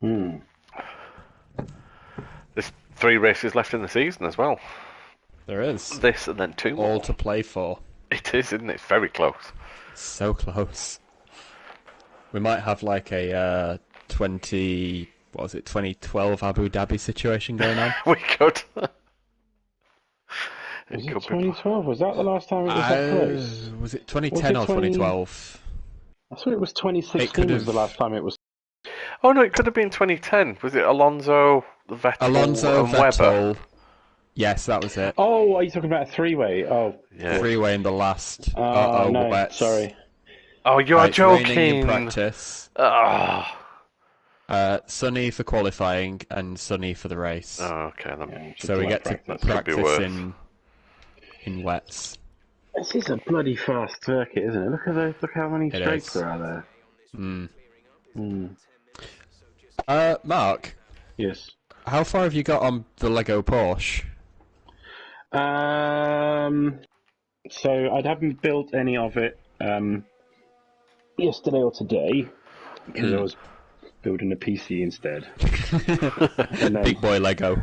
Hmm. There's 3 races left in the season as well. There is. This and then 2 All more. to play for. It is, isn't it? It's very close. So close. We might have like a 2012 Abu Dhabi situation going on. We could. Was it could 2012? Was that the last time it was that close? Was it 2010 or 2012? I thought it was 2016 It could was the have- last time it was. Oh no, it could have been 2010. Was it Alonso, Vettel, and Webber? Vettel. Yes, that was it. Oh, are you talking about a three-way? Oh, Yeah. Three-way in the last. no, wets. sorry. Oh, you're Right, raining joking. in practice. Ah. Sunny for qualifying and sunny for the race. Oh, okay. Then. Yeah, So we get to That could be practice worse. in wets. This is a bloody fast circuit, isn't it? Look at those. Look how many It straights is. there are there. Mm. Hmm. Mark, Yes. how far have you got on the Lego Porsche? So I haven't built any of it yesterday or today because I was building a PC instead. And then, Big boy Lego.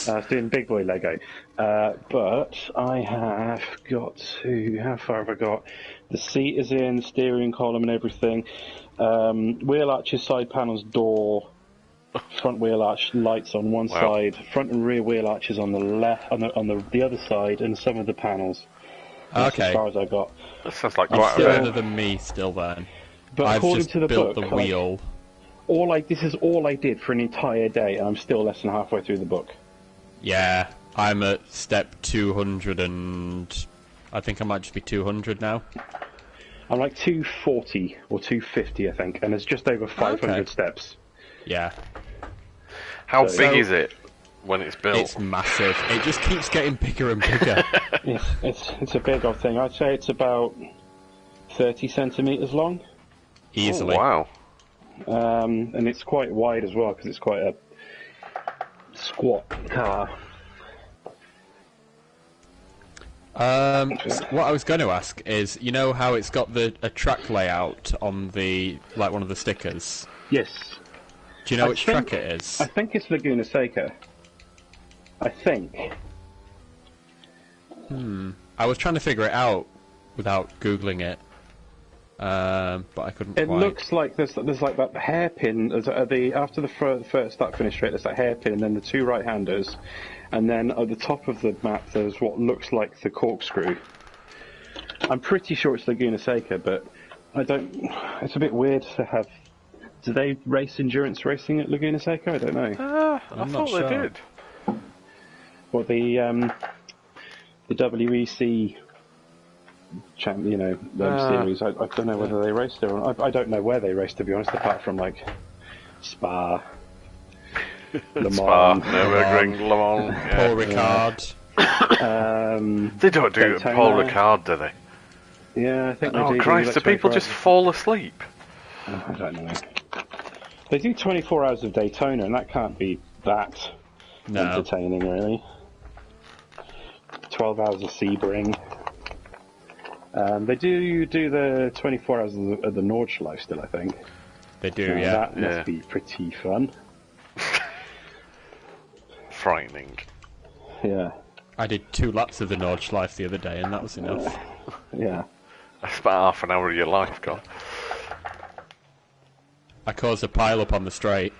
I was doing big boy Lego, but I have got to. How far have I got? The seat is in, the steering column, and everything. Wheel arches, side panels, door, front wheel arch, lights on one side, front and rear wheel arches on the left, on the other side, and some of the panels. That's Okay. as far as I got. That sounds like You're quite a bit. further than me still then. But I've according just to the built book, the wheel. this is all I did for an entire day, and I'm still less than halfway through the book. Yeah, I'm at step 200 and... I think I might just be 200 now. I'm like 240 or 250, I think, and it's just over 500 Okay. steps. Yeah. How So- big is it when it's built? It's massive. It just keeps getting bigger and bigger. It's a big old thing. I'd say it's about 30 centimeters long, Easily. Oh, wow. and it's quite wide as well because it's quite a squat car. What I was going to ask is, you know how it's got a track layout on the one of the stickers? Yes, Do you know I which think- track it is? I think it's Laguna Seca. I think. I was trying to figure it out without googling it, but I couldn't It quite. looks like there's like that hairpin after the first start finish straight. There's that hairpin, and then the two right-handers, and then at the top of the map there's what looks like the corkscrew. I'm pretty sure it's Laguna Seca, but I don't. It's a bit weird to have. Do they race endurance racing at Laguna Seca? I don't know. I I'm not thought they sure. did. Well, the WEC series. I don't know whether they raced there. Or not. I don't know where they raced, to be honest, apart from like Spa, Le Mans. Spa, Nürburgring, Le Mans. Paul Yeah. Ricard. They don't do Daytona. Paul Ricard, do they? Yeah, I think they Oh do. Christ, do people just fall asleep? I don't know. They do 24 hours of Daytona, and that can't be that No. entertaining, really. 12 hours of Sebring. They do the 24 hours of the Nordschleife still, I think. They do, So yeah. That Yeah. must be pretty fun. Frightening. Yeah, I did 2 laps of the Nordschleife the other day, and that was enough. yeah. That's about half an hour of your life gone. I caused a pile up on the straight.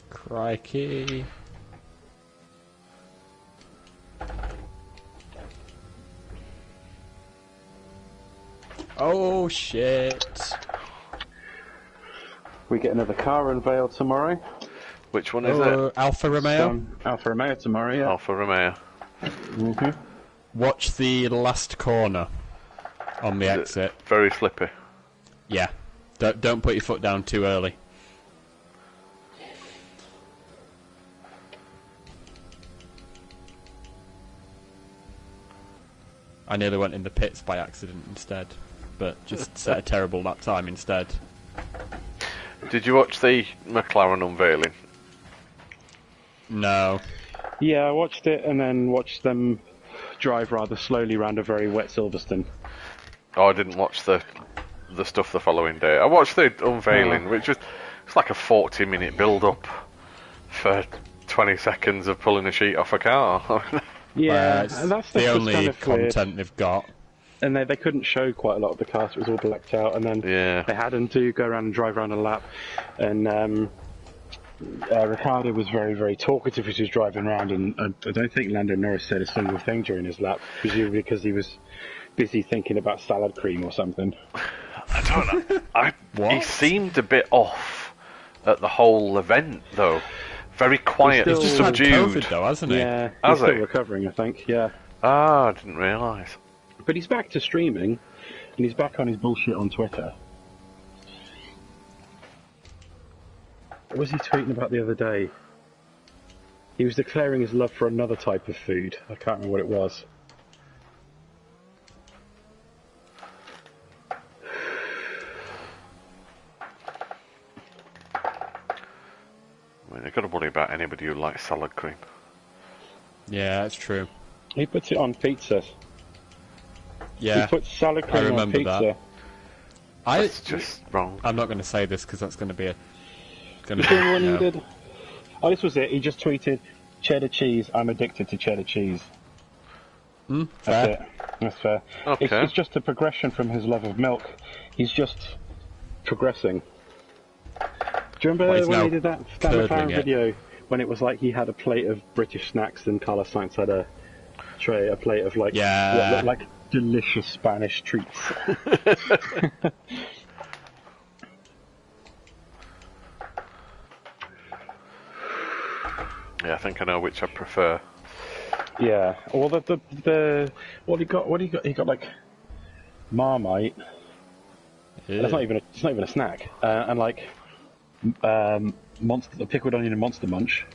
Crikey. Oh shit. We get another car unveiled tomorrow. Which one is it? Alfa Romeo. Alfa Romeo tomorrow, yeah. Alfa Romeo. Watch the last corner on the Is it exit. very slippy. Yeah. Don't put your foot down too early. I nearly went in the pits by accident instead, but just set a terrible lap time instead. Did you watch the McLaren unveiling? No. Yeah, I watched it and then watched them drive rather slowly around a very wet Silverstone. Oh, I didn't watch the stuff the following day. I watched the unveiling, which was it's like a 40-minute build-up for 20 seconds of pulling a sheet off a car. Yeah, It's and that's the only kind of content weird. they've got. And they couldn't show quite a lot of the cars, it was all blacked out, and then they had him to go around and drive around a lap. And Ricardo was very, very talkative as he was driving around, and I don't think Lando Norris said a single thing during his lap, presumably because he was busy thinking about salad cream or something. I don't know. What? He seemed a bit off at the whole event, though. Very quiet, He's still Had subdued. COVID though, hasn't he? Yeah, he's Has still he? recovering, I think, yeah. Ah, I didn't realise. But he's back to streaming, and he's back on his bullshit on Twitter. What was he tweeting about the other day? He was declaring his love for another type of food. I can't remember what it was. I mean, you've got to worry about anybody who likes salad cream. Yeah, that's true. He puts it on pizza. Yeah, He puts salad cream on remember pizza. that. It's just wrong. I'm not going to say this because that's going to be a. You see what he did? Oh, this was it. He just tweeted, "Cheddar cheese. I'm addicted to cheddar cheese." Fair. That's it. That's fair. Okay. It's just a progression from his love of milk. He's just progressing. Do you remember Well, he's when now he did that curdling McLaren it. video when it was like he had a plate of British snacks and Carlos Sainz had a plate of like Yeah. what looked like delicious Spanish treats. Yeah, I think I know which I prefer. Yeah. Or the what he got? He got like Marmite. Ew. It's not even a snack. And like monster, pickled onion and Monster Munch.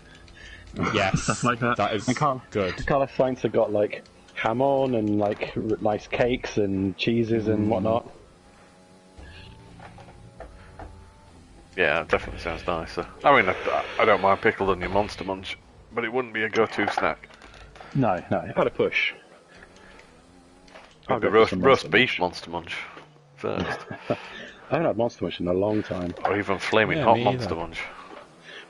Yes, Stuff like that. That is And good. Carlos Sainz have got like ham on and like nice cakes and cheeses and whatnot. Yeah, it definitely sounds nicer. I mean, I don't mind pickled onion Monster Munch, but it wouldn't be a go-to snack. No, at a push. I'll Maybe go for some roast Monster beef Munch. Monster Munch first. I haven't had Monster Munch in a long time. Or even flaming Yeah, hot me Monster either. Munch.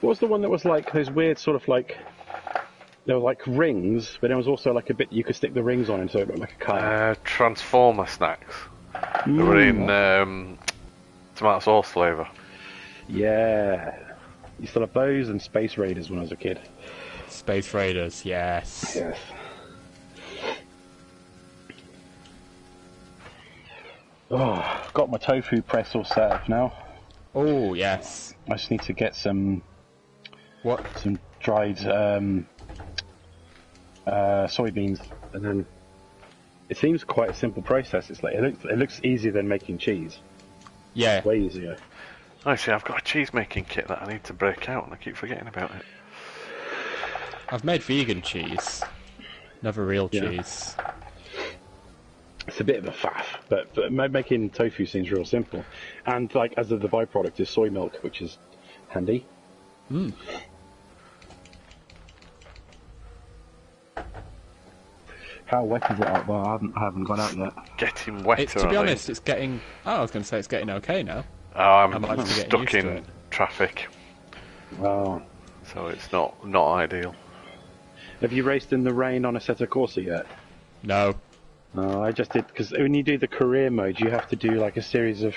What was the one that was like those weird sort of like there were like rings, but there was also like a bit you could stick the rings on and so it looked like a car. Transformer snacks. They were in tomato sauce flavour. Yeah. You still have those and Space Raiders when I was a kid. Space Raiders, yes. Yes. Oh, got my tofu press all set up now. Oh, yes. I just need to get some What? dried soybeans, and then it seems quite a simple process. It's like it looks easier than making cheese. Yeah. Way easier. Actually, I've got a cheese making kit that I need to break out, and I keep forgetting about it. I've made vegan cheese. Never real Yeah. cheese. It's a bit of a faff, but making tofu seems real simple. And like as of the byproduct is soy milk, which is handy. How wet is it out there? I haven't got out yet. Getting wetter. To be I honest, think. it's getting. Oh, I was going to say it's getting okay now. I'm might have to get stuck used to in it. traffic, Oh. so it's not ideal. Have you raced in the rain on a Assetto Corsa yet? No. No, I just did, because when you do the career mode, you have to do like a series of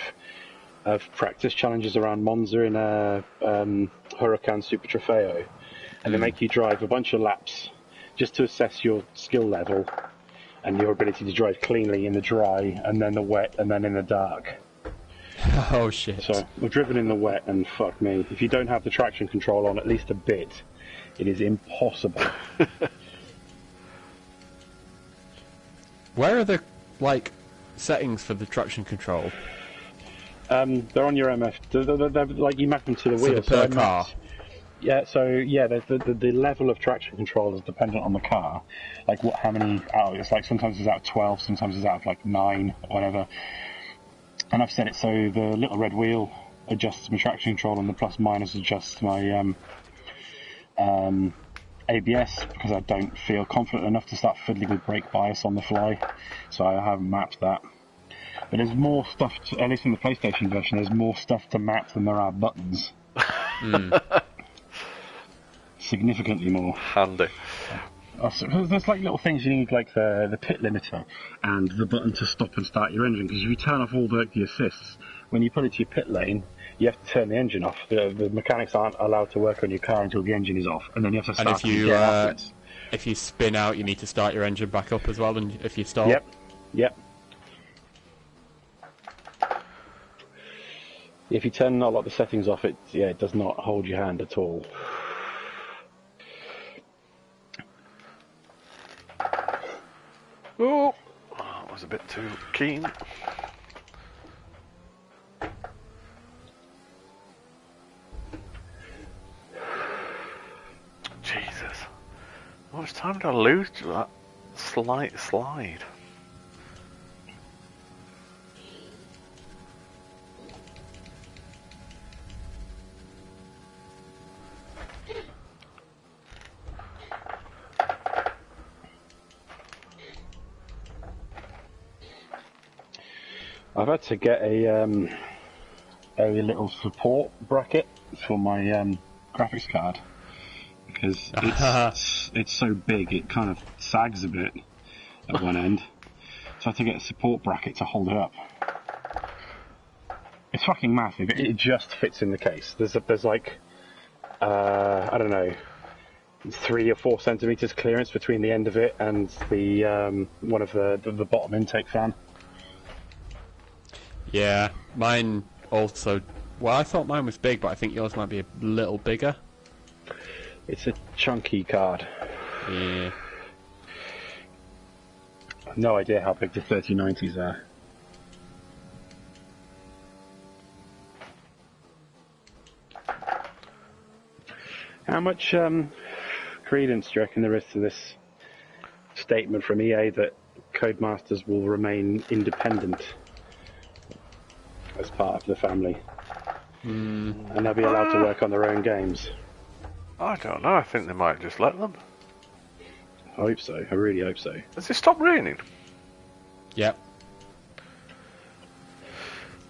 practice challenges around Monza in a Huracan Super Trofeo, and they make you drive a bunch of laps just to assess your skill level and your ability to drive cleanly in the dry, and then the wet, and then in the dark. Oh, shit. So we've driven in the wet, and fuck me, if you don't have the traction control on at least a bit, it is impossible. Where are the, like, settings for the traction control? They're on your MF. They're like you map them to the So wheel. the per I car? mapped- Yeah, so yeah, the level of traction control is dependent on the car. Like how many out? It's like sometimes it's out of 12, sometimes it's out of like 9, or whatever. And I've set it so the little red wheel adjusts my traction control, and the plus minus adjusts my ABS because I don't feel confident enough to start fiddling with brake bias on the fly, so I haven't mapped that. But there's more stuff, at least in the PlayStation version, there's more stuff to map than there are buttons. Significantly more. Handy. So there's like little things you need, like the pit limiter and the button to stop and start your engine, because if you turn off all the assists, when you put it to your pit lane, you have to turn the engine off. The mechanics aren't allowed to work on your car until the engine is off, and then you have to start it again afterwards. If you spin out, you need to start your engine back up as well, and if you stop. Yep. If you turn a lot of the settings off, it does not hold your hand at all. Oh, that was a bit too keen. Jesus. How much time did I lose to that slight slide? I've had to get a little support bracket for my graphics card because it's so big it kind of sags a bit at one end. So I had to get a support bracket to hold it up. It's fucking massive. It just fits in the case. There's like I don't know, 3 or 4 centimeters clearance between the end of it and the one of the bottom intake fan. Yeah, mine also... Well, I thought mine was big, but I think yours might be a little bigger. It's a chunky card. Yeah. No idea how big the 3090s are. How much credence do you reckon there is to this statement from EA that Codemasters will remain independent as part of the family? And they'll be allowed to work on their own games? I don't know, I think they might just let them. I hope so, I really hope so. Has it stopped raining? Yep.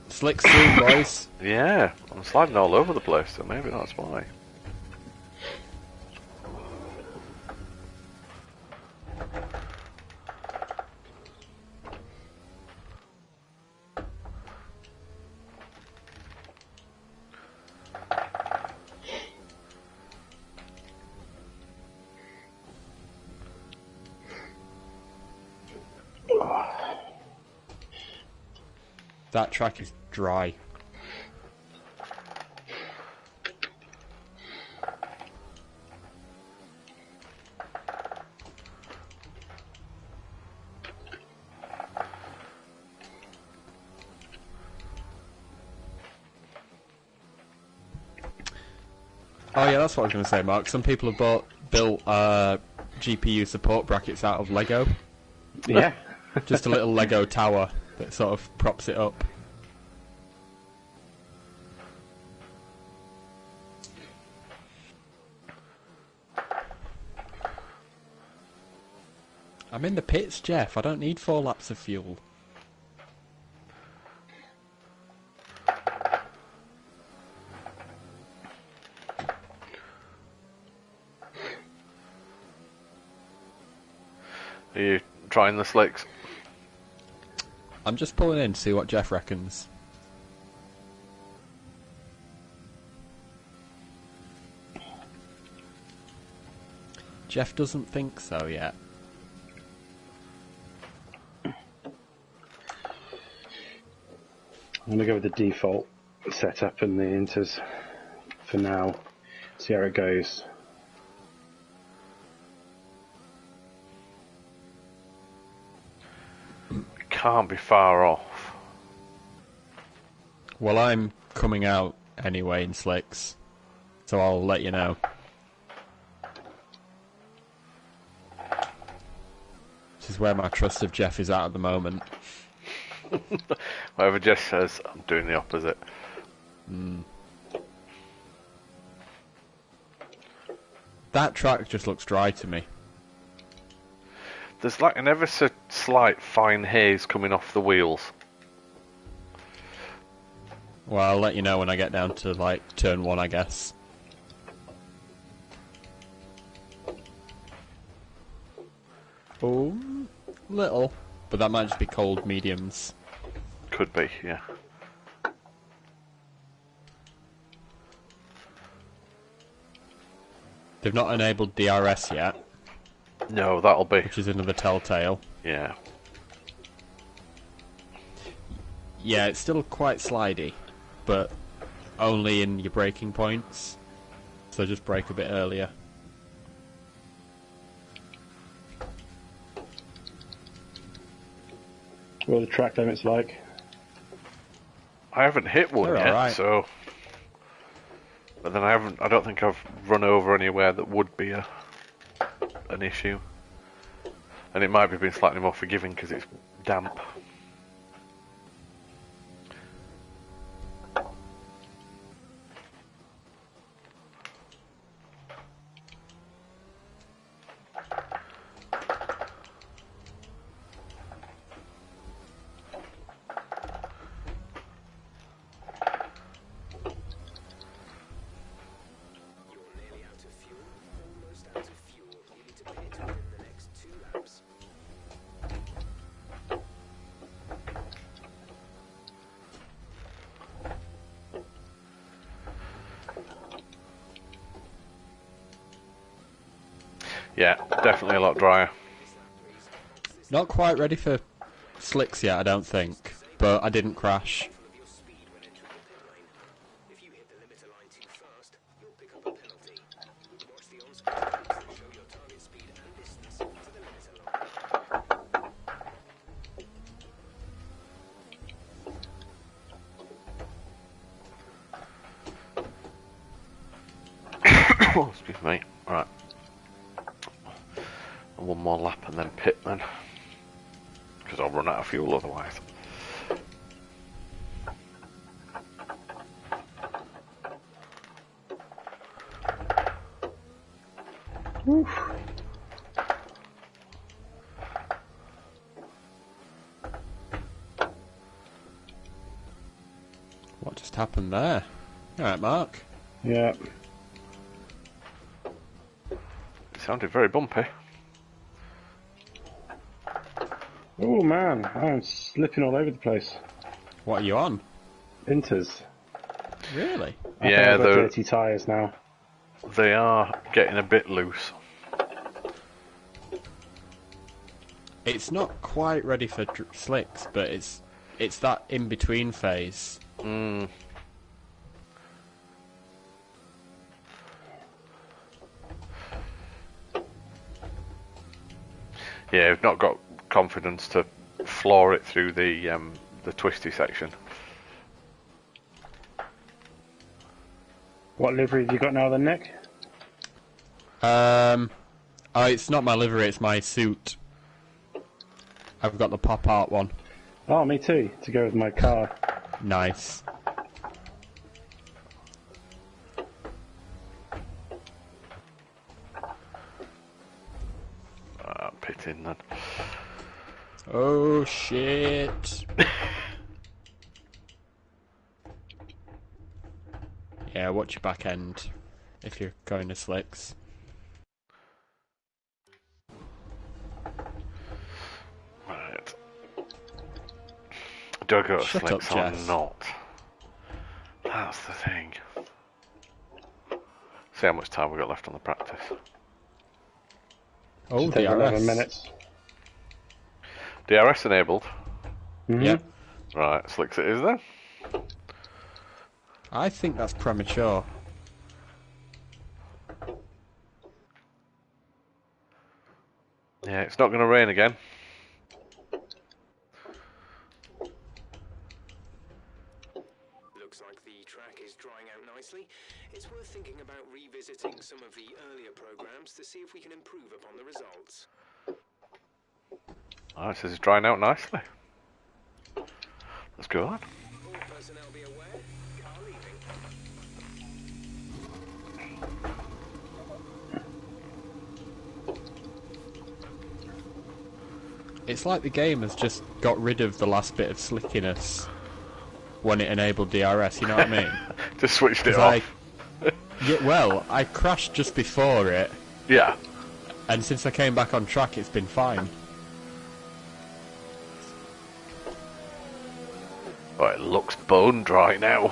Slick soon, boys. Yeah, I'm sliding all over the place, so maybe that's why. That track is dry. Oh yeah, that's what I was going to say, Mark. Some people have built GPU support brackets out of Lego. Yeah. Just a little Lego tower that sort of props it up. I'm in the pits, Jeff. I don't need 4 laps of fuel. Are you trying the slicks? I'm just pulling in to see what Jeff reckons. Jeff doesn't think so yet. I'm going to go with the default setup and the inters for now. See how it goes. Can't be far off. Well, I'm coming out anyway in slicks, so I'll let you know. This is where my trust of Jeff is at the moment. Whatever Jeff says, I'm doing the opposite. That track just looks dry to me. There's like an ever so slight fine haze coming off the wheels. Well, I'll let you know when I get down to, like, turn 1, I guess. Oh, little. But that might just be cold mediums. Could be, yeah. They've not enabled DRS yet, No, that'll be. which is another telltale. Yeah. Yeah, it's still quite slidey, but only in your braking points. So just brake a bit earlier. What are the track limits like? I haven't hit one They're yet, alright. so. But then I don't think I've run over anywhere that would be an issue. And it might be been slightly more forgiving because it's damp. Yeah, definitely a lot drier. Not quite ready for slicks yet, I don't think. But I didn't crash. Oh, excuse me. Right. One more lap and then pit then. Because I'll run out of fuel otherwise. Oof. What just happened there? Alright, Mark. Yeah. It sounded very bumpy. Oh man, I'm slipping all over the place. What are you on? Inters. Really? I think Yeah, I've got dirty tyres now. they are getting a bit loose. It's not quite ready for slicks, but it's that in-between phase. Mm. Yeah, I've not got confidence to floor it through the twisty section. What livery have you got now then, Nick? Oh, it's not my livery, it's my suit. I've got the pop art one. Oh, me too, to go with my car. Nice. Pitting then. Oh shit. Yeah, watch your back end if you're going to slicks. Right. Do I go to Shut slicks up, or Jess. not? That's the thing. See how much time we got left on the practice. Oh, Should take DRS. 11 minutes. DRS enabled. Mm-hmm. Yep. Right, slicks it is then. I think that's premature. Yeah, it's not going to rain again. Looks like the track is drying out nicely. It's worth thinking about revisiting some of the earlier programs to see if we can improve upon the results. Oh, it says it's drying out nicely. That's good. All personnel be aware, car leaving. It's like the game has just got rid of the last bit of slickiness when it enabled DRS, you know what I mean? Just switched it 'Cause off. Yeah, well, I crashed just before it, Yeah. and since I came back on track, it's been fine. Oh, it looks bone dry now.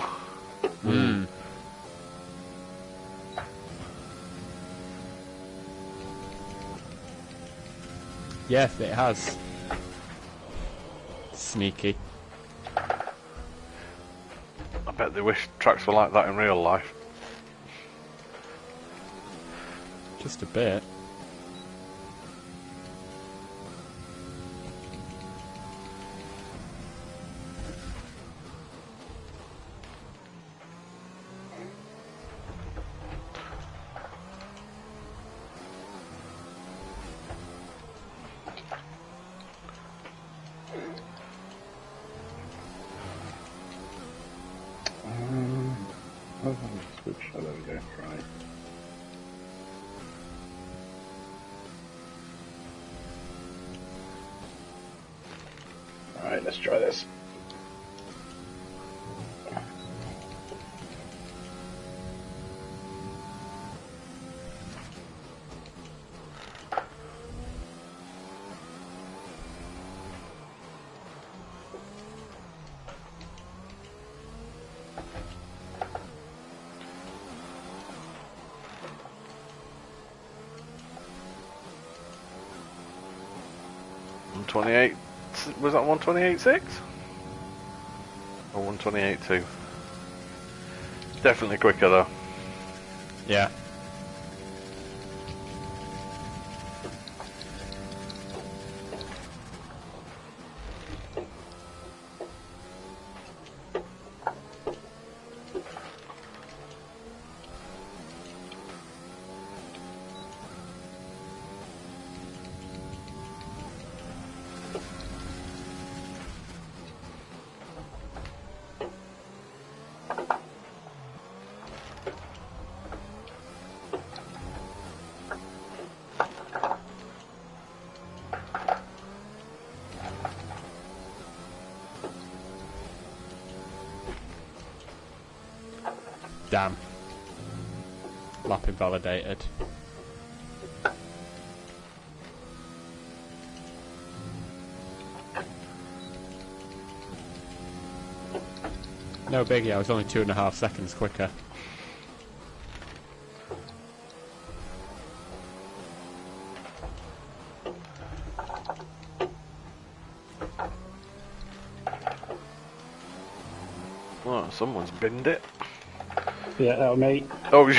Hmm. Yeah, it has. Sneaky. I bet they wish tracks were like that in real life. Just a bit. Switch. Oh, there we go. Right. Alright, let's try this. Was that 128.6? Or 128.2? Definitely quicker though. Yeah. Damn. Lap invalidated. No biggie, I was only 2.5 seconds quicker. Oh, someone's binned it. Yeah, that was me. Oh,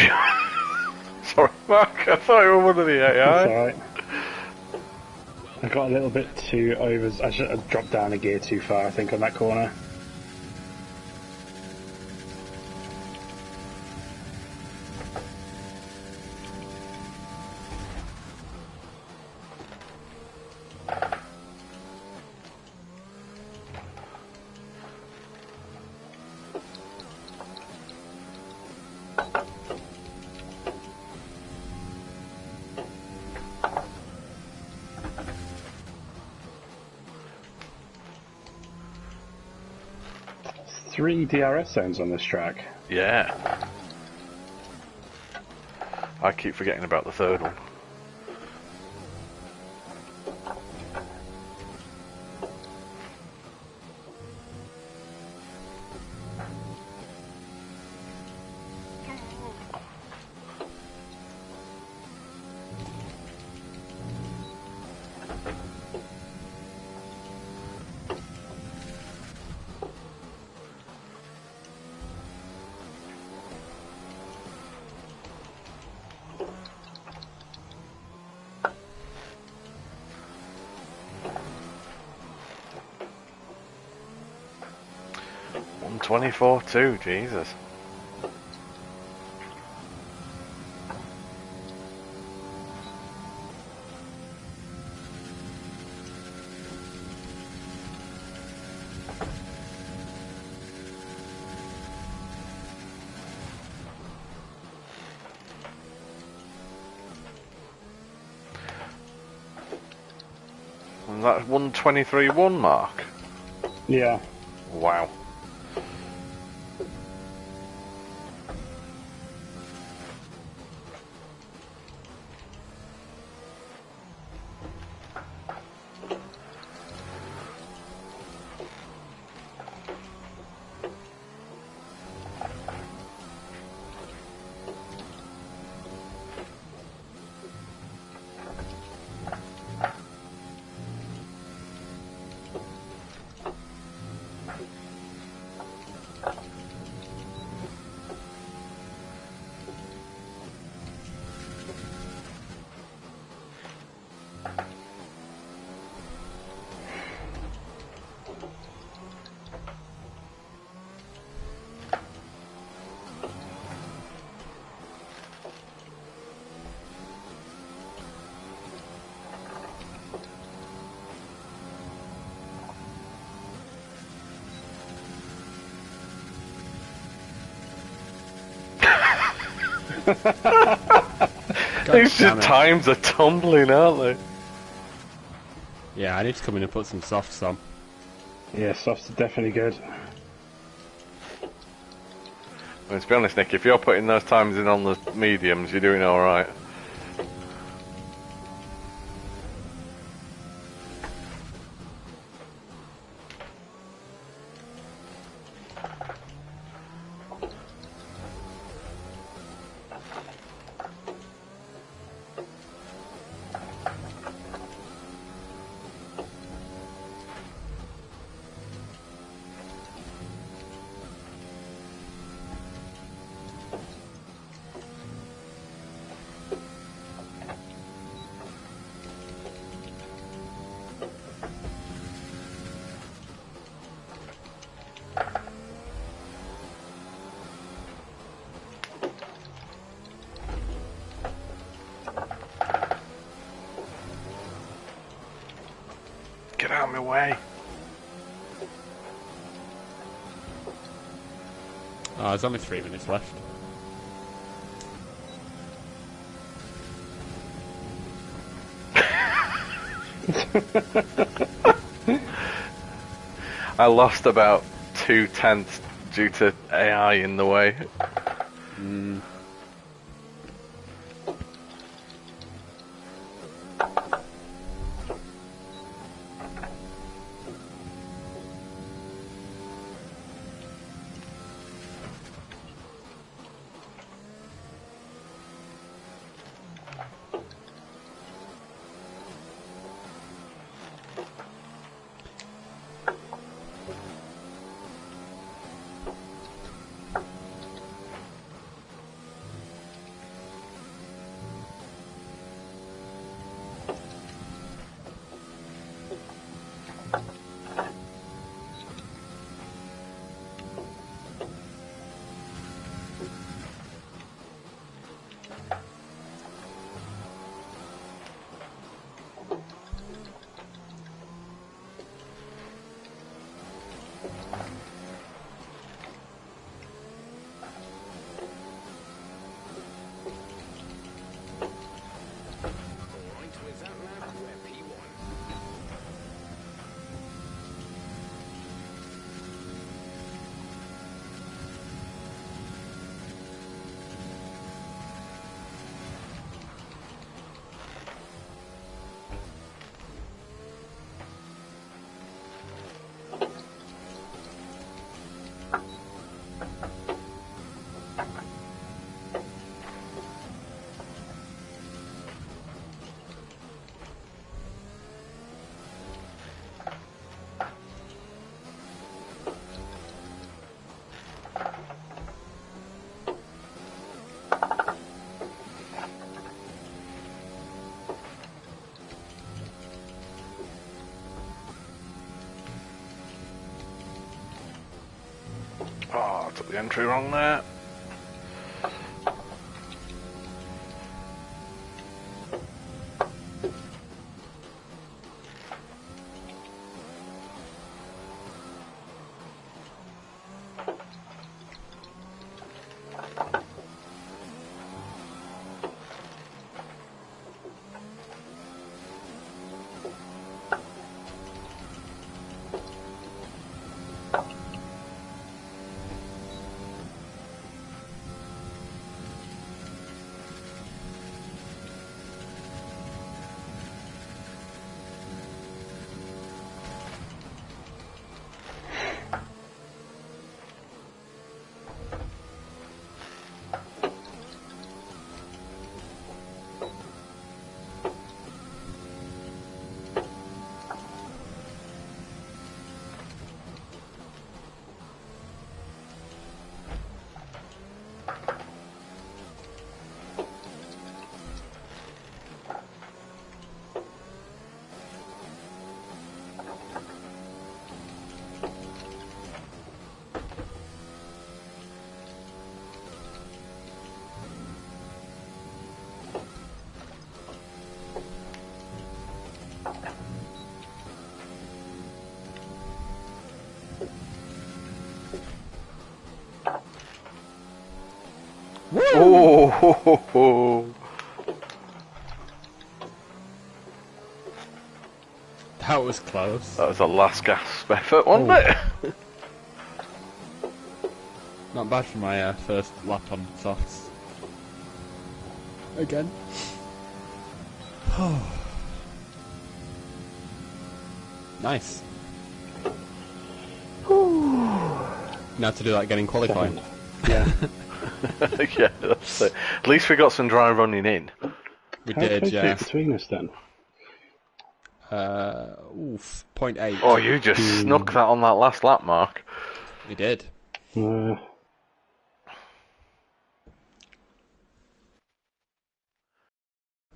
sorry, Mark. I thought you were one of the AI. It's alright. I got a little bit too over. I should have dropped down a gear too far, I think, on that corner. Three DRS zones on this track. Yeah. I keep forgetting about the third one. One 24.2, Jesus. That 123.1 mark. Yeah. Wow. These damn it. times are tumbling, aren't they? Yeah, I need to come in and put some softs on. Yeah, softs are definitely good. I mean, to be honest, Nick, if you're putting those times in on the mediums, you're doing alright. Get out of my way. Oh, there's only 3 minutes left. I lost about 2/10 due to AI in the way. Alright, with that map, we're P1. Oh, I took the entry wrong there. ho, ho, ho. That was close. That was a last gasp effort, wasn't it? Not bad for my first lap on softs. Again. Nice. Now to do that again in qualifying. Yeah. Yeah, that's it. At least we got some dry running in. We How did, close yeah. is it between us then? 0.8. Oh, you just snuck that on that last lap, Mark. We did.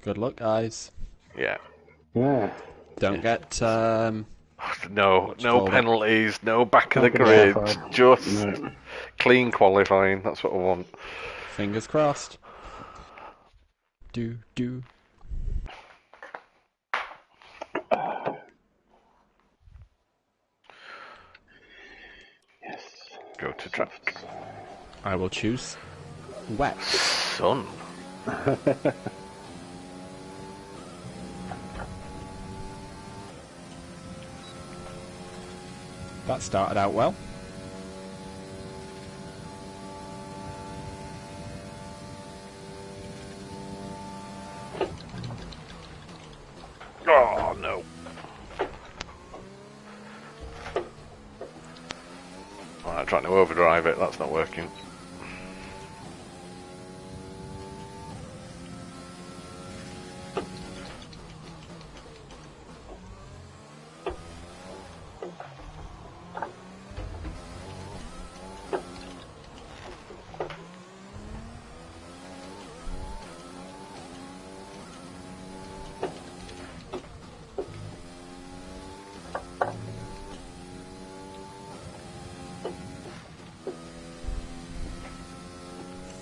Good luck, guys. Yeah. Yeah. Don't get No call it? penalties, no back of the Can't grid, get qualified. just No. clean qualifying. That's what I want. fingers crossed. Do. Yes. Go to track. I will choose wet. Sun. That started out well. Oh, no. Alright, trying to overdrive it, that's not working.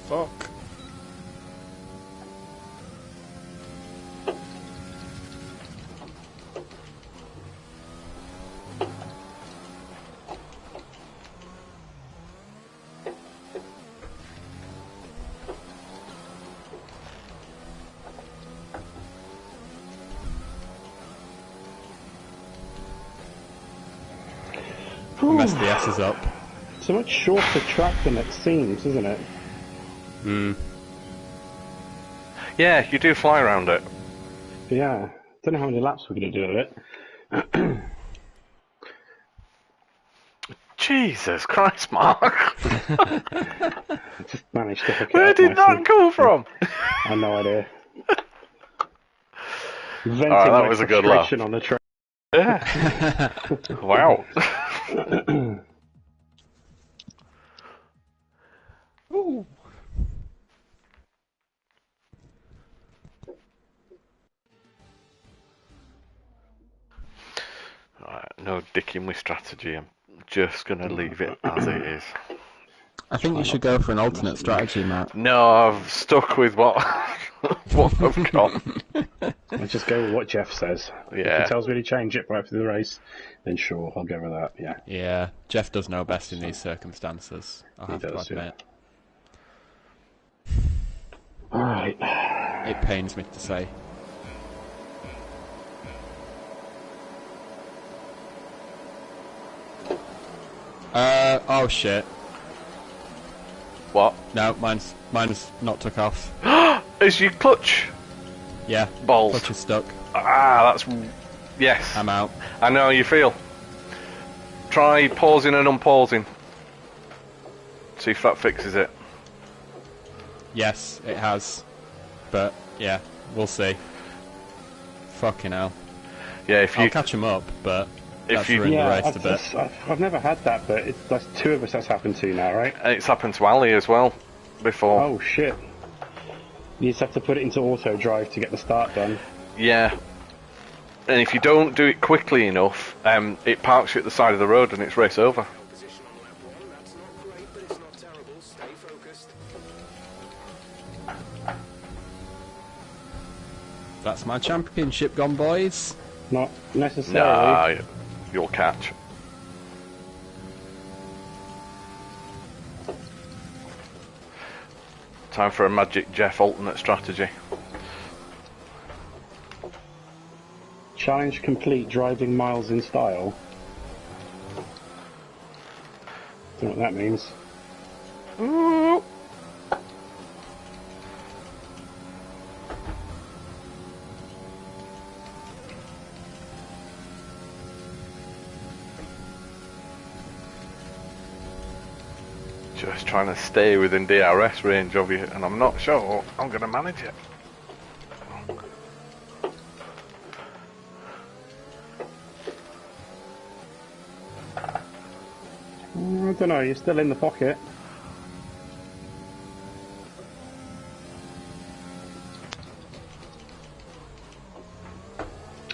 Fuck. Mess the S's up. It's a much shorter track than it seems, isn't it? Yeah, you do fly around it. Yeah. Don't know how many laps we're going to do of it. Jesus Christ, Mark. I just managed to hook it Where up did nicely. that come from? I have no idea. Venting Alright, that my was a good laugh. frustration on the track. Yeah. Wow. Ooh. Right, no dicking with strategy. I'm just going to leave it as it is. I think you should go for an alternate strategy, Matt. No, I've stuck with what I've got. Let's just go with what Jeff says. If Yeah. he tells me to change it right after the race, then sure, I'll go with that, yeah. Yeah, Jeff does know best in these circumstances, I'll have does, to admit. Alright. It pains me to say. Oh shit. What? No, mine's not took off. Is your clutch Yeah, balls? clutch is stuck. Ah, that's... Yes. I'm out. I know how you feel. Try pausing and unpausing. See if that fixes it. Yes, it has. But, yeah, we'll see. Fucking hell. Yeah, if I'll you... catch him up, but If that's you- ruined the Yeah, race a bit. I've never had that, but that's two of us that's happened to now, right? It's happened to Ali as well, before. Oh shit. You just have to put it into auto drive to get the start done. Yeah. And if you don't do it quickly enough, it parks you at the side of the road and it's race over. Position on lap 1, that's not great, but it's not terrible. Stay focused. That's my championship gone, boys. Not necessarily. Nah, you'll catch. Time for a Magic Jeff alternate strategy. Challenge complete, driving miles in style. Don't know what that means. Ooh. Just trying to stay within DRS range of you, and I'm not sure I'm going to manage it. I don't know, you're still in the pocket.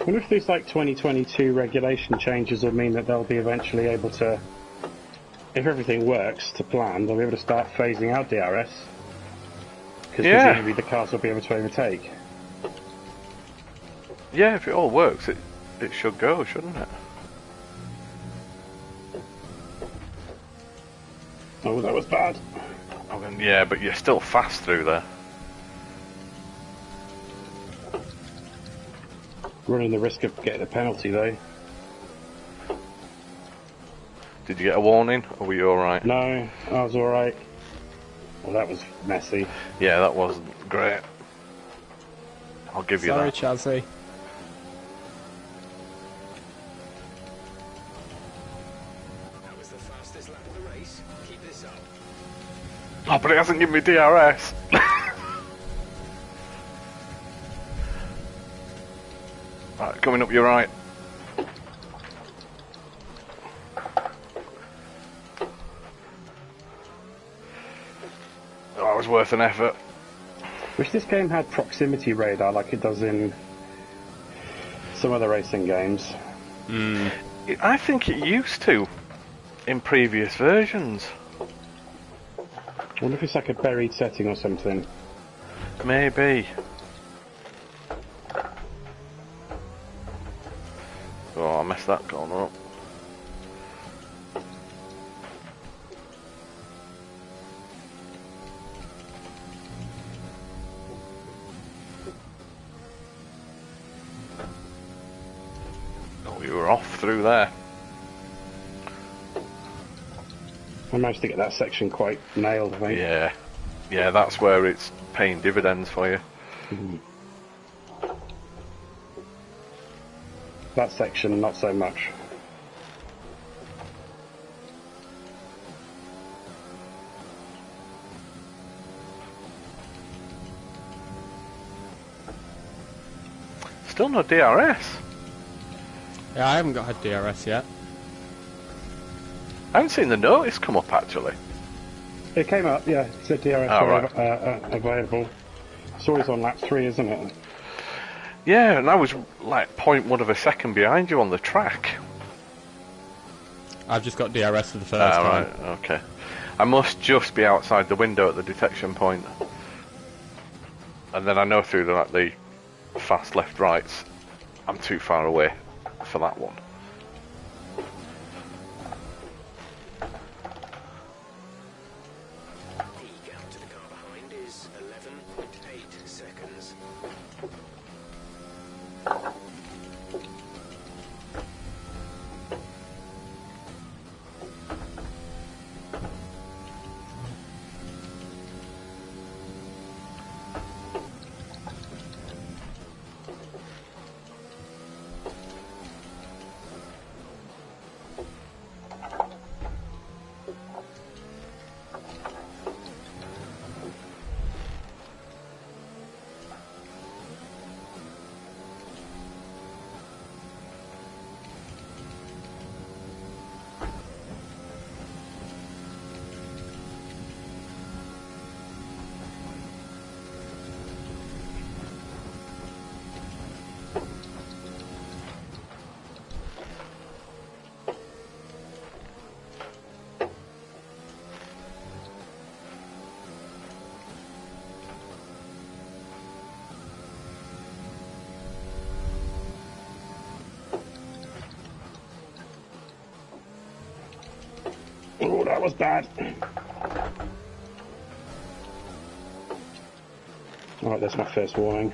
I wonder if these like 2022 regulation changes will mean that they'll be eventually able to, if everything works to plan, they'll be able to start phasing out DRS. Because presumably the cars will be able to overtake. Yeah, if it all works, it should go, shouldn't it? Oh, that was bad. I mean, yeah, but you're still fast through there. Running the risk of getting a penalty though. Did you get a warning, or were you alright? No, I was alright. Well, that was messy. Yeah, that wasn't great. I'll give you Sorry, that. Chazzy. That was the fastest lap of the race. Keep this up. Oh, but it hasn't given me DRS. Right, coming up your right. Oh, it was worth an effort. Wish this game had proximity radar like it does in some other racing games. I think it used to in previous versions. I wonder if it's like a buried setting or something. Maybe. Oh, I messed that corner up. Oh, you were off through there. I managed to get that section quite nailed, I think. Yeah. Yeah, that's where it's paying dividends for you. That section, not so much. Still no DRS. Yeah, I haven't got a DRS yet. I haven't seen the notice come up actually. It came up, yeah. It said DRS Oh, right. available. It's always on lap 3, isn't it? Yeah, and I was like 0.1 of a second behind you on the track. I've just got DRS for the first time. Right, okay. I must just be outside the window at the detection point. And then I know through the fast left rights, I'm too far away for that one. The gap to the car behind is 11.8 seconds. Oh, that was bad. Alright, that's my first warning.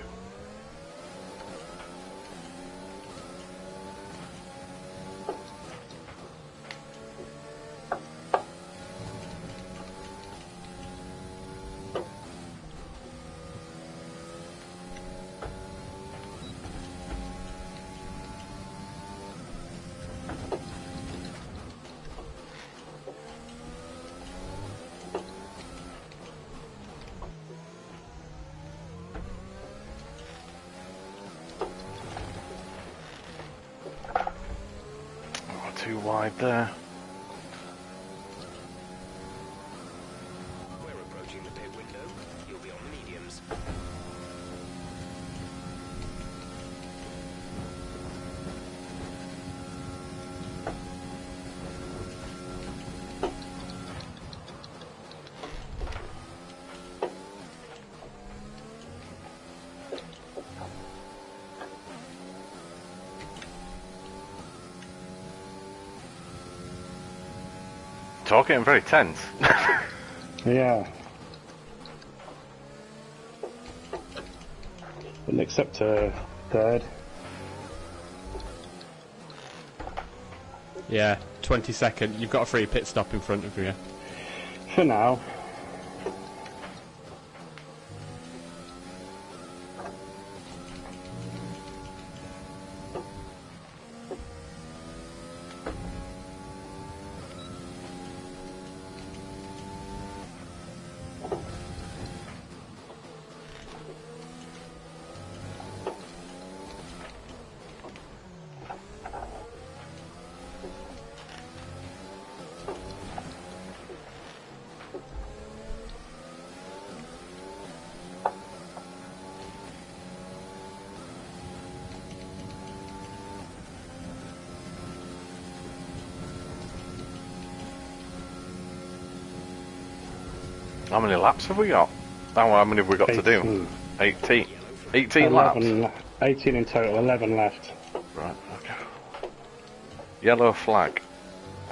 Too wide there. We're approaching the pit window. You'll be on the mediums. It's all getting very tense. Yeah. But next up to third. Yeah, 20 second. You've got a free pit stop in front of you. For now. How many laps have we got? How many have we got to do? 18. 18 laps? 18 in total, 11 left. Right, okay. Yellow flag.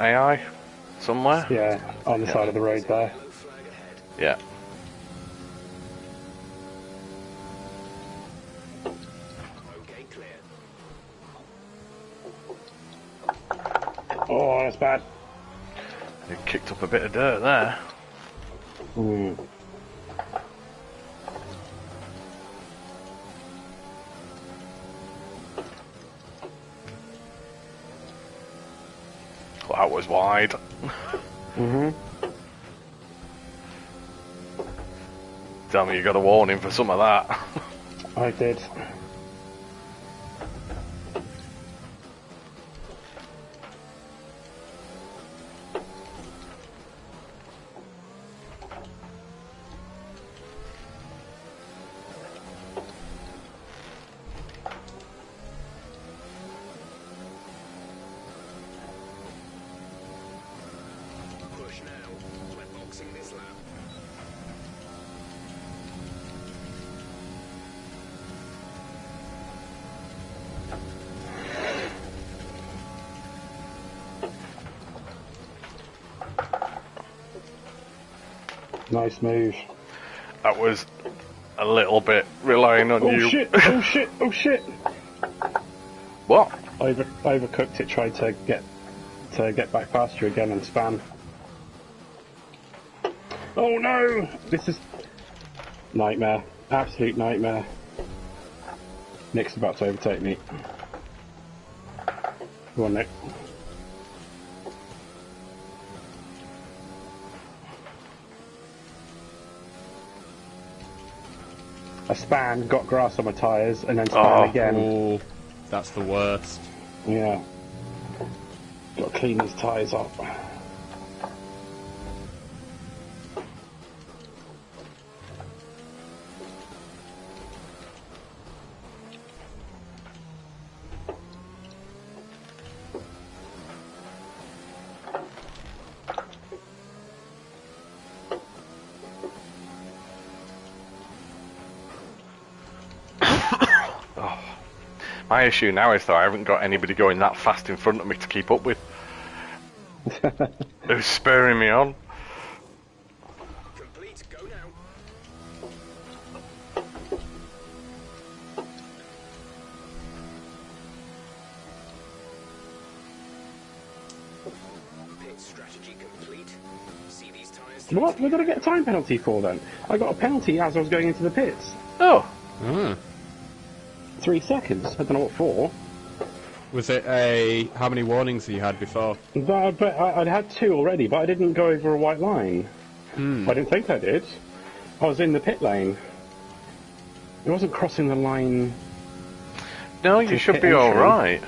AI? Somewhere? Yeah, on the side of the road there. Yellow flag ahead. Yeah. Okay, clear. Oh, that's bad. They kicked up a bit of dirt there. Mm. Well, that was wide. Mhm. Tell me you got a warning for some of that. I did. Push now. We're boxing this lap. Nice move. That was a little bit relying on Oh you. shit! Oh shit! Oh shit! What? Overcooked it. Tried to get back past you again and span. Oh no! This is nightmare. Absolute nightmare. Nick's about to overtake me. Go on, Nick. I span, got grass on my tyres, and then span again. Oh, that's the worst. Yeah. Got to clean these tyres up. My issue now is though I haven't got anybody going that fast in front of me to keep up with. Who's spurring me on? Complete. Go now. Strategy complete. See these tires? What? We're going to get a time penalty for then? I got a penalty as I was going into the pits. Oh, 3 seconds. I don't know what for. Was it how many warnings you had before? But I'd had 2 already, but I didn't go over a white line. I didn't think I did. I was in the pit lane. It wasn't crossing the line. no, you should be all right.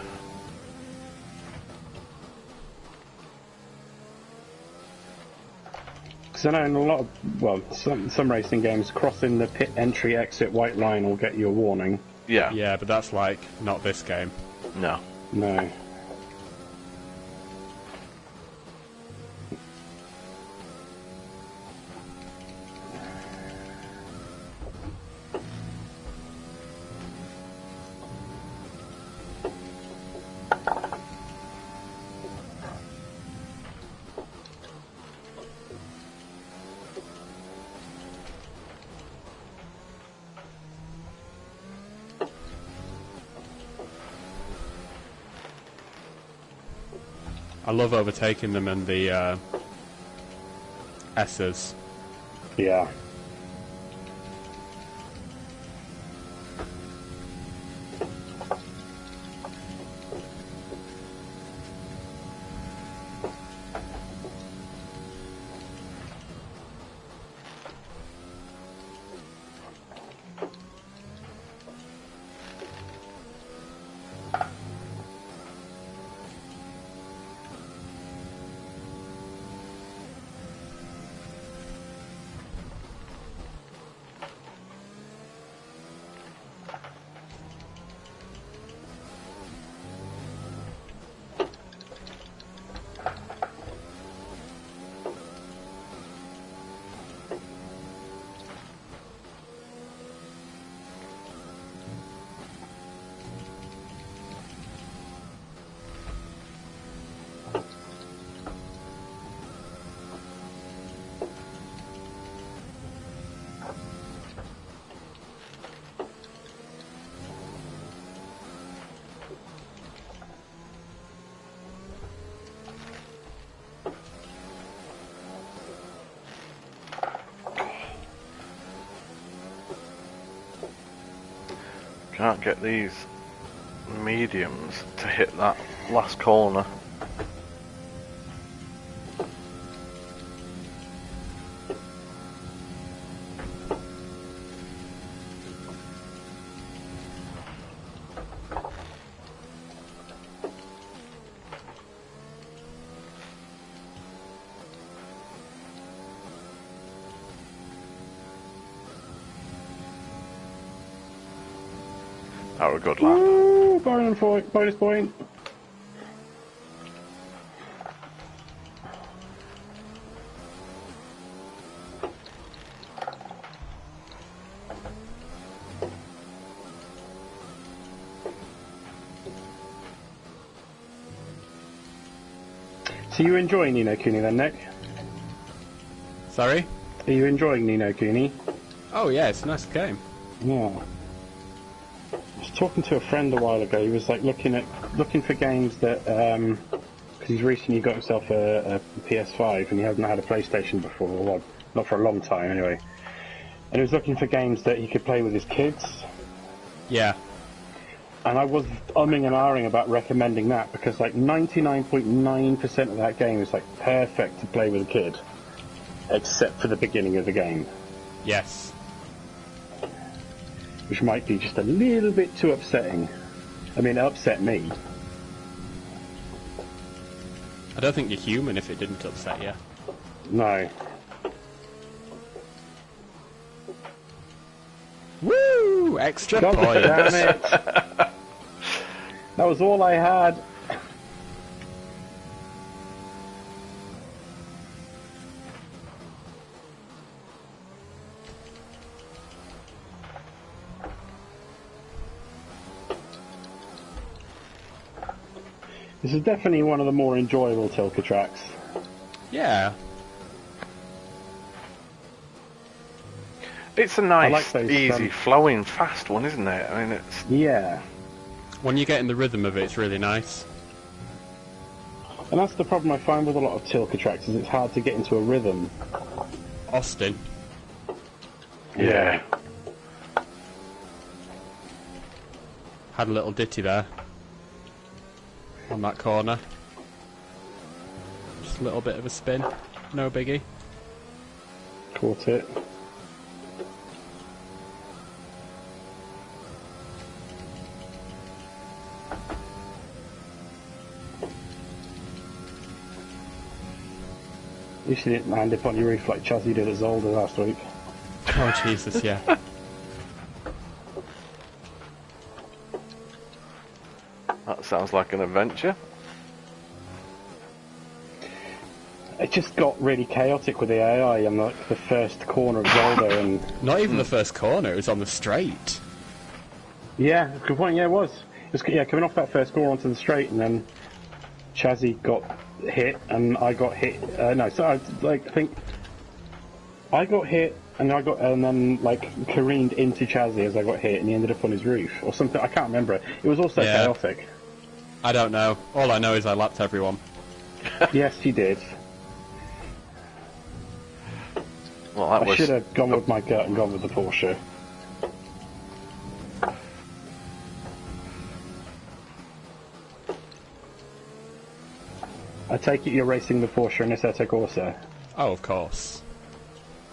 Because I know in a lot of, some racing games, crossing the pit entry exit white line will get you a warning. Yeah. Yeah, but that's like not this game. No. No. I love overtaking them and the S's. Yeah. Can't get these mediums to hit that last corner. That was a good lap. Woo! Bonus point. So you enjoying Ni no Kuni then, Nick? Sorry? Are you enjoying Ni no Kuni? Oh yeah, it's a nice game. Yeah. I was talking to a friend a while ago. He was like looking for games that because he's recently got himself a PS5 and he hasn't had a PlayStation before, well, not for a long time anyway. And he was looking for games that he could play with his kids. Yeah. And I was umming and ahhing about recommending that because like 99.9% of that game is like perfect to play with a kid, except for the beginning of the game, Yes. which might be just a little bit too upsetting. I mean, it upset me. I don't think you're human if it didn't upset you. No. Woo! Extra God points. damn it. That was all I had. This is definitely one of the more enjoyable Tilka tracks. Yeah. It's a nice, like those, easy, flowing, fast one, isn't it? I mean, it's... Yeah. When you get in the rhythm of it, it's really nice. And that's the problem I find with a lot of Tilka tracks, is it's hard to get into a rhythm. Austin. Yeah. Had a little ditty there. On that corner. Just a little bit of a spin. No biggie. Caught it. You should didn't land up on your roof like Chazzy did at Zolder last week. Oh Jesus, yeah. That sounds like an adventure. It just got really chaotic with the AI in like the first corner of Zolder, and Not even the first corner, it was on the straight. yeah, good point. Yeah, it was. Coming off that first corner onto the straight, and then Chazzy got hit, and I got hit. I think I got hit, and then careened into Chazzy as I got hit, and he ended up on his roof or something. I can't remember. It was also chaotic. I don't know. All I know is I lapped everyone. Yes, you did. Well, that I was... should have gone with my gut and gone with the Porsche. I take it you're racing the Porsche in Assetto Corsa. Oh, of course.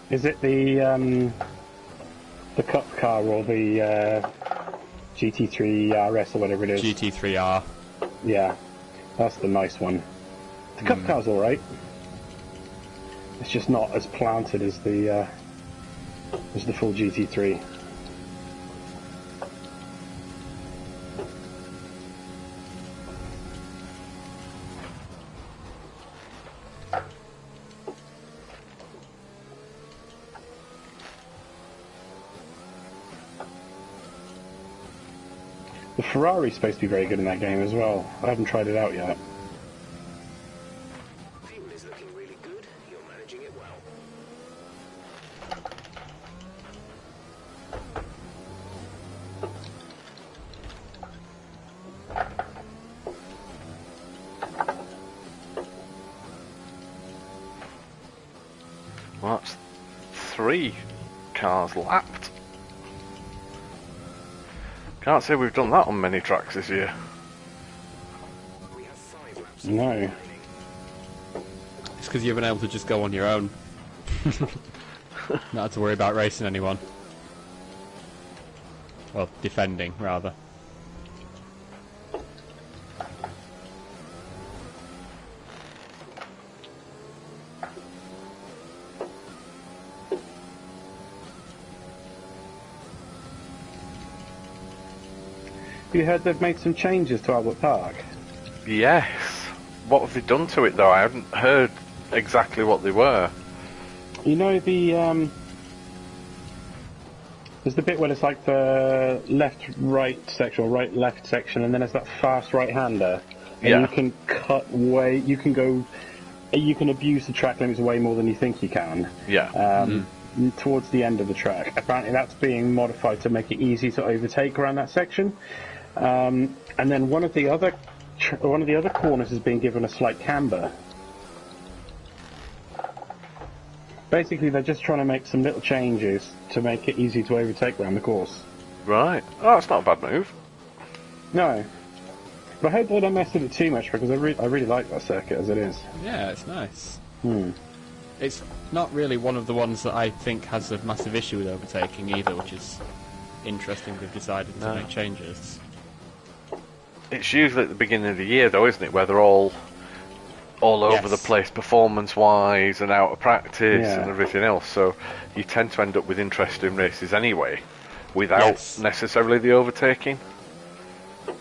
Is it the Cup car or the GT3 RS or whatever it is? GT3R. Yeah, that's the nice one. The Cup car's alright. It's just not as planted as the full GT3. The Ferrari's supposed to be very good in that game as well. I haven't tried it out yet. Fuel is looking really good. You're managing it well. Well, that's 3 cars lapped. Can't say we've done that on many tracks this year. We have 5 laps. No. It's because you've been able to just go on your own. Not had to worry about racing anyone. Well, defending, rather. You heard they've made some changes to Albert Park? Yes. What have they done to it though? I haven't heard exactly what they were. You know the there's the bit where it's like the left-right section or right-left section, and then there's that fast right-hander, and Yeah. you can cut way, you can abuse the track limits way more than you think you can. Yeah. Towards the end of the track, apparently that's being modified to make it easy to overtake around that section. And then one of the other corners is being given a slight camber. Basically, they're just trying to make some little changes to make it easy to overtake around the course. Right. Oh, that's not a bad move. No, but I hope they don't mess with it too much, because I really like that circuit as it is. Yeah, it's nice. Hmm. It's not really one of the ones that I think has a massive issue with overtaking either, which is interesting they've decided to No. make changes. It's usually at the beginning of the year though, isn't it, where they're all over Yes. the place performance-wise and out of practice Yeah. and everything else, so you tend to end up with interesting races anyway, without Yes. necessarily the overtaking.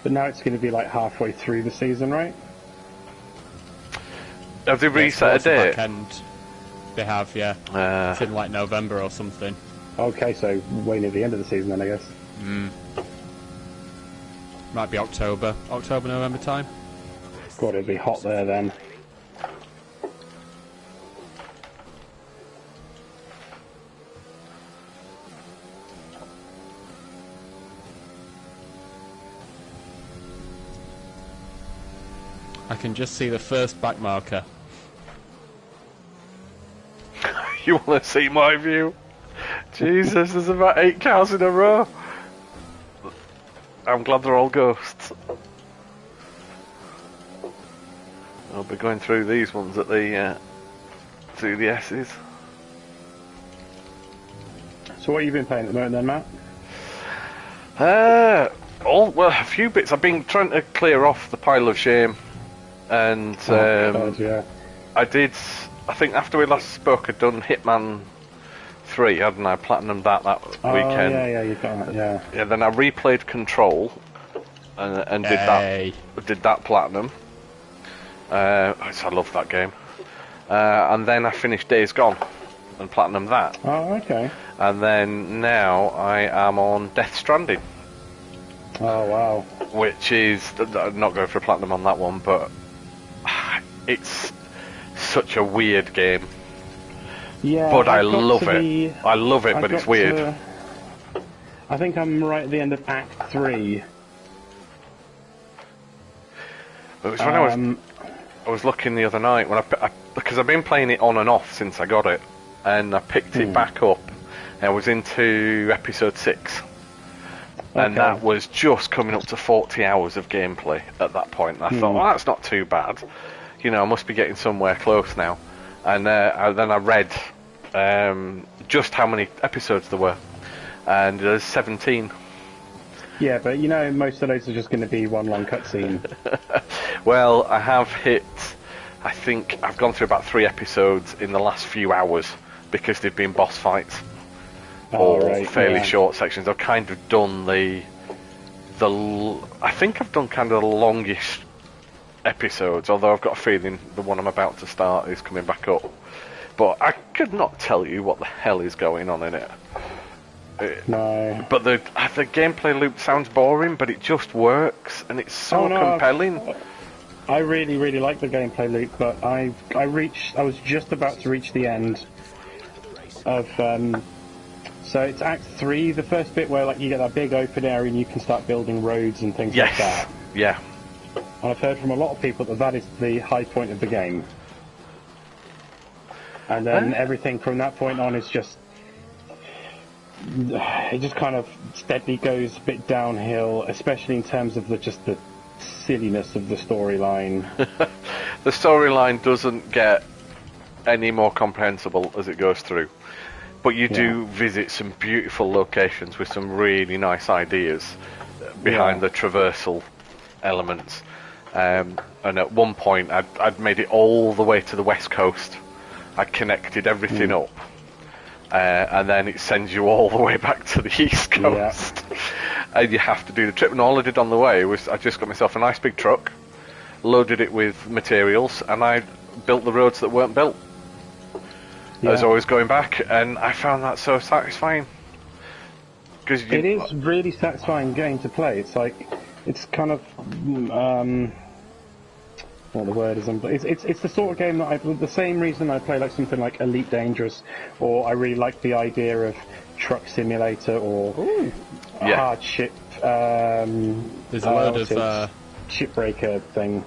But now it's going to be like halfway through the season, right? Have they Yes, reset a towards the date? back end, they have, yeah. It's in like November or something. Okay, so way near the end of the season then, I guess. Might be October, November time. God, it'll be hot there then. I can just see the first back marker. You want to see my view? Jesus, there's about 8 cows in a row. I'm glad they're all ghosts. I'll be going through these ones at the through the S's. So what have you been playing at the moment then, Matt? Well, a few bits. I've been trying to clear off the pile of shame, and God, yeah. I did. I think after we last spoke, I'd done Hitman 3, hadn't I? Platinumed that weekend. Yeah, you got that, yeah. Yeah, then I replayed Control and did that platinum. I love that game. And then I finished Days Gone and platinumed that. Oh, okay. And then now I am on Death Stranding. Oh, wow. Which is, I'm not going for a platinum on that one, but it's such a weird game. Yeah, but I love it. I love it, but it's weird. I think I'm right at the end of Act 3. It was when I was looking the other night when because I've been playing it on and off since I got it, and I picked it back up. And I was into episode 6, and that was just coming up to 40 hours of gameplay at that point. And I thought, well, that's not too bad. You know, I must be getting somewhere close now. And then I read just how many episodes there were, and there's 17. Yeah, but you know, most of those are just going to be one long cutscene. Well, I have hit. I think I've gone through about 3 episodes in the last few hours because they've been boss fights or fairly short sections. I've kind of done the. I think I've done kind of the longest episodes, although I've got a feeling the one I'm about to start is coming back up. But I could not tell you what the hell is going on in it. No. But the gameplay loop sounds boring, but it just works, and it's so compelling. I really, really like the gameplay loop, but I was just about to reach the end of. So it's Act 3, the first bit where like you get that big open area and you can start building roads and things like that. Yeah. And I've heard from a lot of people that is the high point of the game. And then everything from that point on is just... It just kind of steadily goes a bit downhill, especially in terms of the silliness of the storyline. The storyline doesn't get any more comprehensible as it goes through. But you do visit some beautiful locations with some really nice ideas behind the traversal elements. And at one point, I'd made it all the way to the west coast. I'd connected everything up. And then it sends you all the way back to the east coast. And you have to do the trip. And all I did on the way was I just got myself a nice big truck, loaded it with materials, and I built the roads that weren't built. As always going back, and I found that so satisfying. It is really satisfying game to play. It's like, it's kind of, what the word is, it's the sort of game that the same reason I play like something like Elite Dangerous, or I really like the idea of Truck Simulator, or Hardship, there's a load of Shipbreaker thing.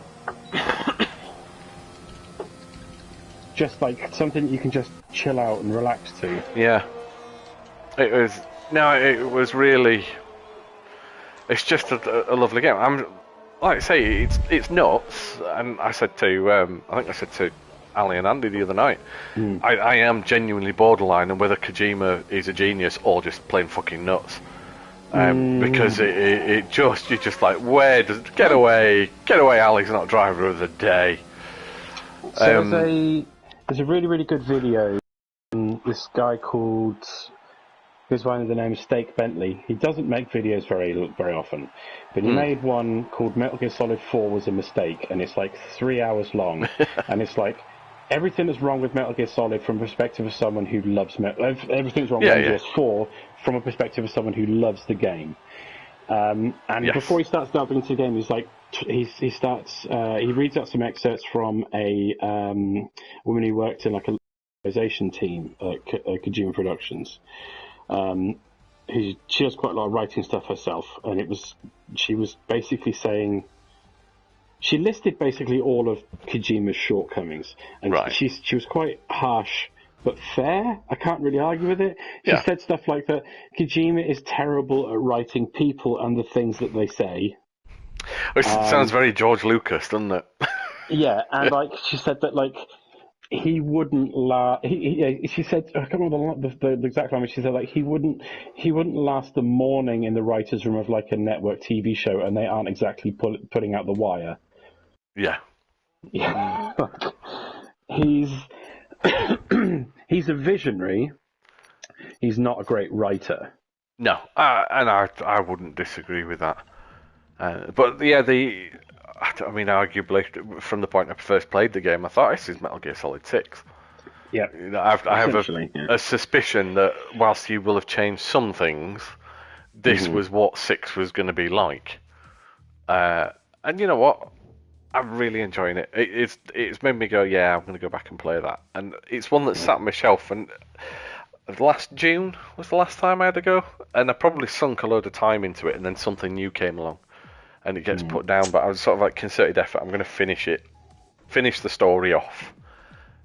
Just like something you can just chill out and relax to. Yeah. It was really... It's just a lovely game. Like I say, it's nuts, and I said to, I think I said to Ali and Andy the other night, I am genuinely borderline on whether Kojima is a genius or just plain fucking nuts. Because you're just like, get away, Ali's not driver of the day. So there's a really, really good video. This guy called, who's one of the name Steak Bentley. He doesn't make videos very, very often, but he made one called Metal Gear Solid 4 was a mistake, and it's like 3 hours long, and it's like everything that's wrong with Metal Gear Solid from the perspective of someone who loves everything's wrong with Metal Gear 4 from a perspective of someone who loves the game. And before he starts delving into the game, he's like, he reads out some excerpts from a woman who worked in like a localization team at Kojima Productions. She does quite a lot of writing stuff herself, and she was basically saying she listed basically all of Kojima's shortcomings, and Right. she was quite harsh but fair. I can't really argue with it. She Yeah. said stuff like that Kojima is terrible at writing people and the things that they say. Which sounds very George Lucas, doesn't it? Yeah, and like she said that like he wouldn't she said, I can't remember the exact language. She said like he wouldn't last the morning in the writers' room of like a network TV show, and they aren't exactly putting out the wire. Yeah. Yeah, he's he's a visionary. He's not a great writer. No, and I wouldn't disagree with that. But yeah, I mean, arguably, from the point I first played the game, I thought this is Metal Gear Solid 6. Yeah, I have a suspicion that whilst you will have changed some things, this was what 6 was going to be like. And you know what? I'm really enjoying it. It's made me go, yeah, I'm going to go back and play that. And it's one that sat on my shelf, and last June was the last time I had to go, and I probably sunk a load of time into it, and then something new came along, and it gets put down. But I was sort of like concerted effort. I'm going to finish the story off,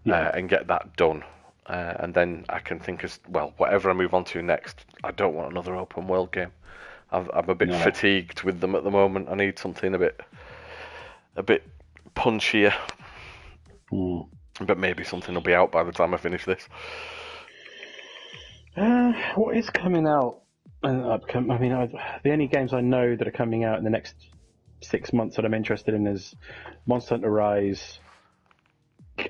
and get that done, and then I can think as well. Whatever I move on to next, I don't want another open world game. I'm a bit fatigued with them at the moment. I need something a bit punchier. But maybe something will be out by the time I finish this. What is coming out? I mean, the only games I know that are coming out in the next 6 months that I'm interested in is Monster Hunter Rise.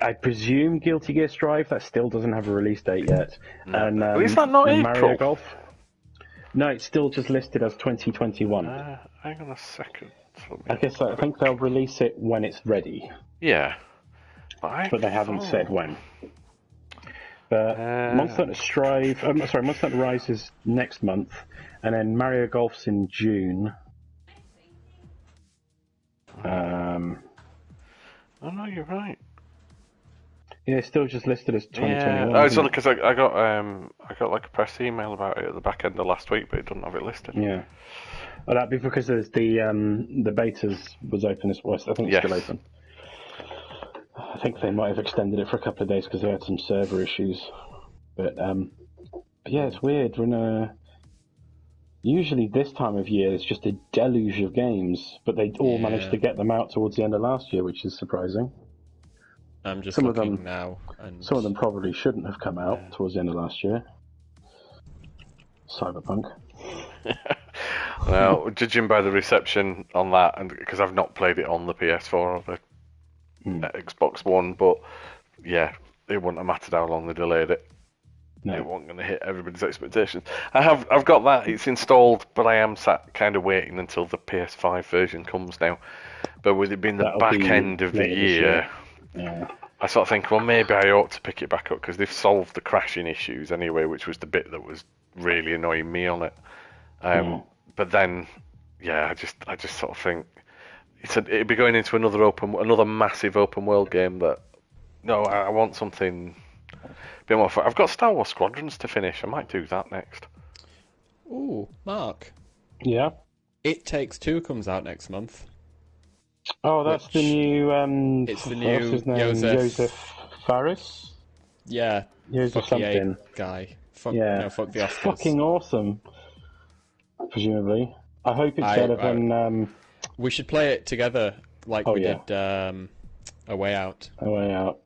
I presume Guilty Gear Strive. That still doesn't have a release date yet. No. And Is that not and April? Mario Golf. No, it's still just listed as 2021. Hang on a second. I think they'll release it when it's ready. Yeah. But they haven't said when. But Monster Hunter Rise is next month, and then Mario Golf's in June. Oh no, you're right. Yeah, it's still just listed as 2021. Yeah, it's only because I got like a press email about it at the back end of last week, but it doesn't have it listed. Yeah. Well, that'd be because there's the betas was open as well. I think it's still open. I think they might have extended it for a couple of days because they had some server issues. But yeah, it's weird. Usually this time of year it's just a deluge of games, but they all managed to get them out towards the end of last year, which is surprising. I'm just some looking of them, now. And some of them probably shouldn't have come out towards the end of last year. Cyberpunk. Well, judging by the reception on that, and because I've not played it on the PS4 or the Xbox One, but yeah, it wouldn't have mattered how long they delayed it. No. It wasn't going to hit everybody's expectations. I've got that. It's installed, but I am sat kind of waiting until the PS5 version comes now. But with it being the back end of the year, I sort of think, well, maybe I ought to pick it back up because they've solved the crashing issues anyway, which was the bit that was really annoying me on it. But then, yeah, I just sort of think it'd be going into another massive open world game that. No, I want something a bit more fun. I've got Star Wars Squadrons to finish. I might do that next. Ooh, Mark. Yeah. It Takes Two comes out next month. Oh, that's the new. It's the new Joseph Fares. Yeah. Joseph something guy. Fuck the Oscars. Fucking awesome. Presumably, I hope it's better than. We should play it together, like we did. A Way Out. A Way Out.